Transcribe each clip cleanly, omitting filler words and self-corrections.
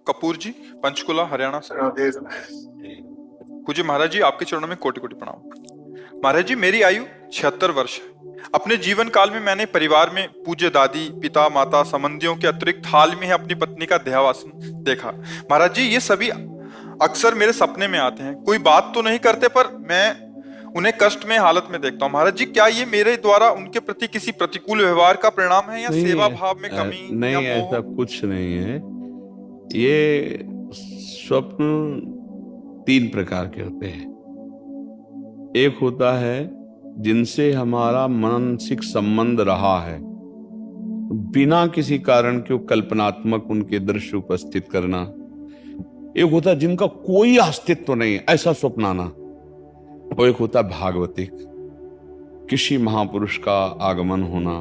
कपूर जी, पंचकुला, हरियाणा से। पूज्य महाराज जी, आपके चरणों में कोटि कोटि प्रणाम। महाराज जी, मेरी आयु 76 वर्ष है। अपने जीवन काल में मैंने परिवार में पूज्य दादी, पिता, माता, संबंधियों के अतिरिक्त हाल में ही अपनी पत्नी का देहावसान देखा। महाराज जी, ये सभी अक्सर मेरे सपने में आते हैं। कोई बात तो नहीं करते, पर मैं उन्हें कष्ट में हालत में देखता हूँ। महाराज जी, क्या ये मेरे द्वारा उनके प्रति किसी प्रतिकूल व्यवहार का परिणाम है, या नहीं, सेवा भाव में कमी, या नहीं, मोह? ऐसा कुछ नहीं है। ये स्वप्न तीन प्रकार के होते हैं। एक होता है जिनसे हमारा मानसिक संबंध रहा है, बिना किसी कारण के कल्पनात्मक उनके दृश्य उपस्थित करना। एक होता है जिनका कोई अस्तित्व नहीं, ऐसा स्वप्न आना। और एक होता है भागवतिक, किसी महापुरुष का आगमन होना।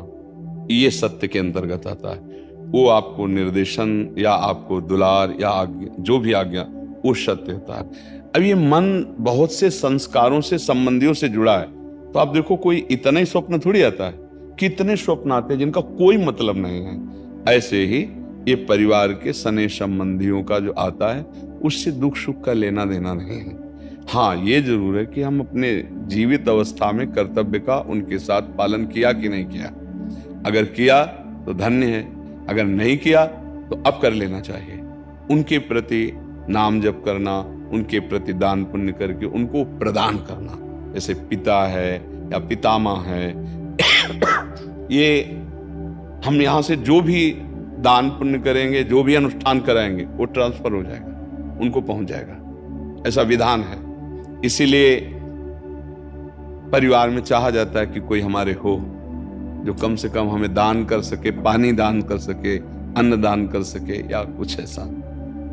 ये सत्य के अंतर्गत आता है। वो आपको निर्देशन या आपको दुलार या आज्ञा, जो भी आज्ञा, वो सत्य होता है। अब ये मन बहुत से संस्कारों से, संबंधियों से जुड़ा है, तो आप देखो कोई इतना ही स्वप्न थोड़ी आता है। कितने स्वप्न आते हैं जिनका कोई मतलब नहीं है। ऐसे ही ये परिवार के सने संबंधियों का जो आता है, उससे दुख सुख का लेना देना नहीं है। हाँ, ये जरूर है कि हम अपने जीवित अवस्था में कर्तव्य का उनके साथ पालन किया कि नहीं किया। अगर किया तो धन्य है, अगर नहीं किया तो अब कर लेना चाहिए। उनके प्रति नाम जप करना, उनके प्रति दान पुण्य करके उनको प्रदान करना। जैसे पिता है या पितामह है, ये हम यहाँ से जो भी दान पुण्य करेंगे, जो भी अनुष्ठान कराएंगे, वो ट्रांसफर हो जाएगा, उनको पहुंच जाएगा। ऐसा विधान है। इसीलिए परिवार में चाहा जाता है कि कोई हमारे हो जो कम से कम हमें दान कर सके, पानी दान कर सके, अन्न दान कर सके, या कुछ ऐसा।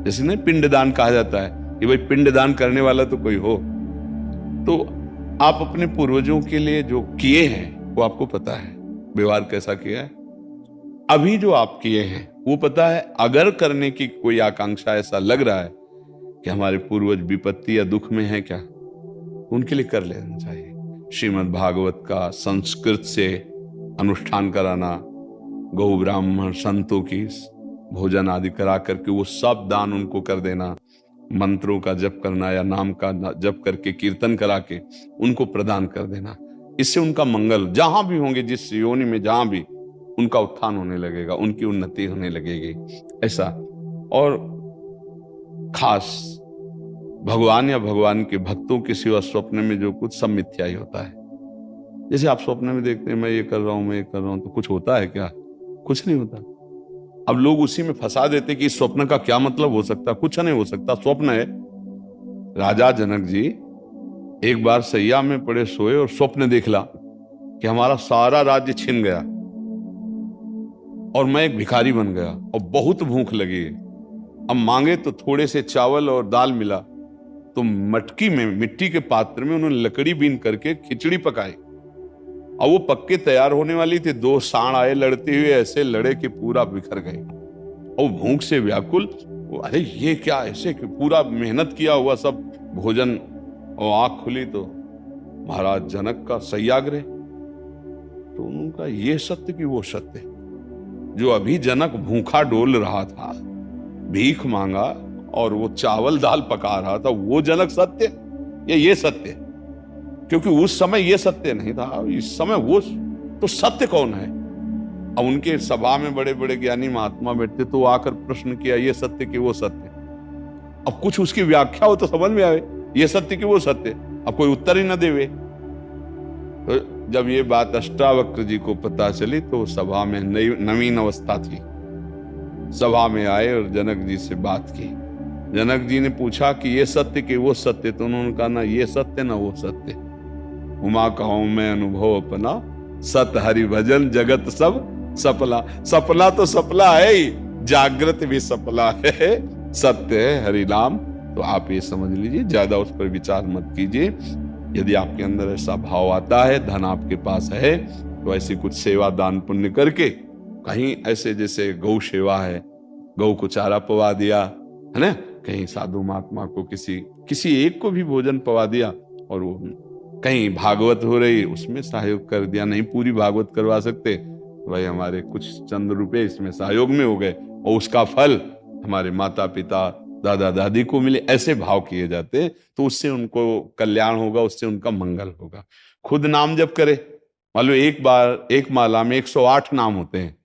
जैसे नहीं पिंड दान कहा जाता है कि भाई पिंड दान करने वाला तो कोई हो। तो आप अपने पूर्वजों के लिए जो किए हैं वो आपको पता है, व्यवहार कैसा किया है। अभी जो आप किए हैं वो पता है। अगर करने की कोई आकांक्षा, ऐसा लग रहा है कि हमारे पूर्वज विपत्ति या दुख में है क्या, उनके लिए कर लेना चाहिए। श्रीमद् भागवत का संस्कृत से अनुष्ठान कराना, गौ ब्राह्मण संतों की भोजन आदि करा करके वो सब दान उनको कर देना, मंत्रों का जप करना या नाम का जप करके कीर्तन करा के उनको प्रदान कर देना। इससे उनका मंगल, जहां भी होंगे, जिस योनि में जहां भी, उनका उत्थान होने लगेगा, उनकी उन्नति होने लगेगी। ऐसा। और खास भगवान या भगवान के भक्तों के सिवा स्वप्न में जो कुछ, सब मिथ्या ही होता है। जैसे आप स्वप्न में देखते हैं मैं ये कर रहा हूं, मैं ये कर रहा हूं, तो कुछ होता है क्या? कुछ नहीं होता। अब लोग उसी में फंसा देते कि इस स्वप्न का क्या मतलब हो सकता। कुछ नहीं हो सकता, स्वप्न है। राजा जनक जी एक बार सैया में पड़े सोए और स्वप्न देखला कि हमारा सारा राज्य छिन गया और मैं एक भिखारी बन गया और बहुत भूख लगी। अब मांगे तो थोड़े से चावल और दाल मिला, तो मटकी में, मिट्टी के पात्र में उन्होंने लकड़ी बीन करके खिचड़ी पकाई और वो पक्के तैयार होने वाली थी। दो सांड आए, लड़ते हुए ऐसे लड़े कि पूरा बिखर गए और भूख से व्याकुल। अरे ये क्या, ऐसे कि पूरा मेहनत किया हुआ सब भोजन, और आंख खुली तो महाराज जनक का सत्याग्रह। तो उनका ये सत्य कि वो सत्य, जो अभी जनक भूखा डोल रहा था, भीख मांगा और वो चावल दाल पका रहा था, वो जनक सत्य या ये सत्य? क्योंकि उस समय ये सत्य नहीं था, इस समय वो तो सत्य कौन है? अब उनके सभा में बड़े बड़े ज्ञानी महात्मा बैठते, तो आकर प्रश्न किया, ये सत्य कि वो सत्य? अब कुछ उसकी व्याख्या हो तो समझ में आवे, ये सत्य कि वो सत्य। अब कोई उत्तर ही न देवे। तो जब ये बात अष्टावक्र जी को पता चली तो सभा में नवीन अवस्था थी। सभा में आए और जनक जी से बात की। जनक जी ने पूछा कि ये सत्य कि वो सत्य? तो उन्होंने कहा, ना ये सत्य ना वो सत्य। उमा कहूं मैं अनुभव अपना, सत हरि भजन जगत सब सपना। सपना तो सपना है ही, जागृत भी सपना है, सत्य है हरि नाम। तो आप ये समझ लीजिए, ज्यादा उस पर विचार मत कीजिए। यदि आपके अंदर ऐसा भाव आता है, धन आपके पास है, तो ऐसी कुछ सेवा दान पुण्य करके, कहीं ऐसे जैसे गौ सेवा है, गौ को चारा पवा दिया है ना, कहीं साधु महात्मा को किसी एक को भी भोजन पवा दिया, और वो कहीं भागवत हो रही उसमें सहयोग कर दिया। नहीं पूरी भागवत करवा सकते, भाई हमारे कुछ चंद रुपए इसमें सहयोग में हो गए, और उसका फल हमारे माता पिता दादा दादी को मिले, ऐसे भाव किए जाते, तो उससे उनको कल्याण होगा, उससे उनका मंगल होगा। खुद नाम जप करे, मान लो एक बार एक माला में 108 नाम होते हैं,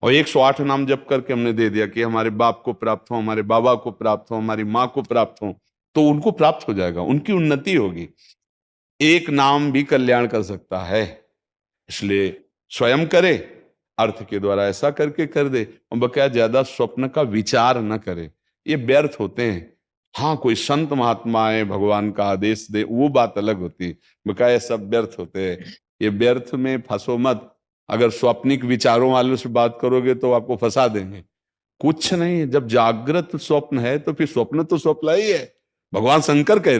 और 108 नाम जप करके हमने दे दिया कि हमारे बाप को प्राप्त हो, हमारे बाबा को प्राप्त हो, हमारी माँ को प्राप्त हो, तो उनको प्राप्त हो जाएगा, उनकी उन्नति होगी। एक नाम भी कल्याण कर सकता है, इसलिए स्वयं करे, अर्थ के द्वारा ऐसा करके कर दे, और बकाया ज्यादा स्वप्न का विचार न करे, ये व्यर्थ होते हैं। हाँ, कोई संत महात्मा है, भगवान का आदेश दे, वो बात अलग होती है, बकाया सब व्यर्थ होते हैं। ये व्यर्थ में फंसो मत। अगर स्वप्निक विचारों वालों से बात करोगे तो आपको फंसा देंगे। कुछ नहीं, जब जागृत स्वप्न है तो फिर स्वप्न तो स्वप्न ही है। भगवान शंकर कह रहे